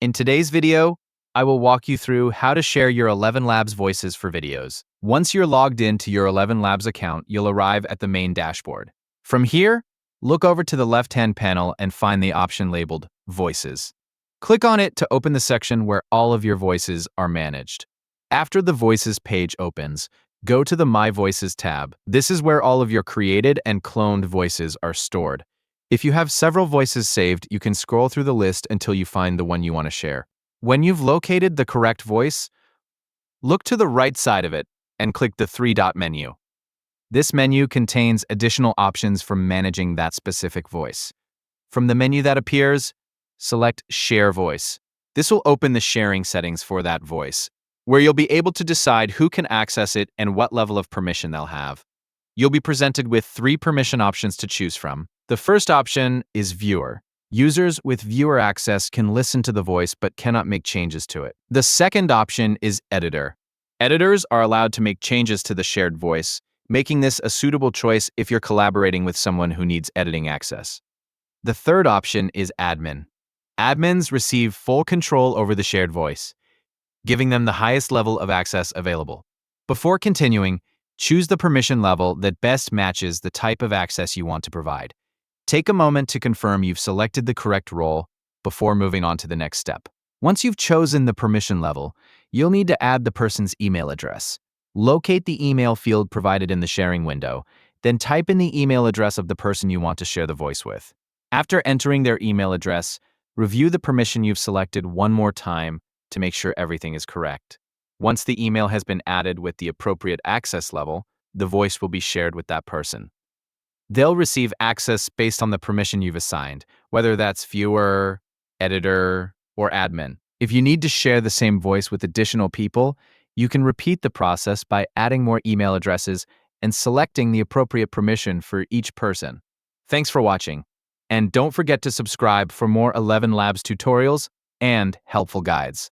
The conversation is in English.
In today's video, I will walk you through how to share your ElevenLabs voices for videos. Once you're logged into your ElevenLabs account, you'll arrive at the main dashboard. From here, look over to the left-hand panel and find the option labeled Voices. Click on it to open the section where all of your voices are managed. After the Voices page opens, go to the My Voices tab. This is where all of your created and cloned voices are stored. If you have several voices saved, you can scroll through the list until you find the one you want to share. When you've located the correct voice, look to the right side of it and click the three-dot menu. This menu contains additional options for managing that specific voice. From the menu that appears, select Share Voice. This will open the sharing settings for that voice, where you'll be able to decide who can access it and what level of permission they'll have. You'll be presented with 3 permission options to choose from. The first option is Viewer. Users with viewer access can listen to the voice but cannot make changes to it. The second option is Editor. Editors are allowed to make changes to the shared voice, making this a suitable choice if you're collaborating with someone who needs editing access. The third option is Admin. Admins receive full control over the shared voice, giving them the highest level of access available. Before continuing, choose the permission level that best matches the type of access you want to provide. Take a moment to confirm you've selected the correct role before moving on to the next step. Once you've chosen the permission level, you'll need to add the person's email address. Locate the email field provided in the sharing window, then type in the email address of the person you want to share the voice with. After entering their email address, review the permission you've selected one more time to make sure everything is correct. Once the email has been added with the appropriate access level, the voice will be shared with that person. They'll receive access based on the permission you've assigned, whether that's viewer, editor, or admin. If you need to share the same voice with additional people, you can repeat the process by adding more email addresses and selecting the appropriate permission for each person. Thanks for watching, and don't forget to subscribe for more ElevenLabs tutorials and helpful guides.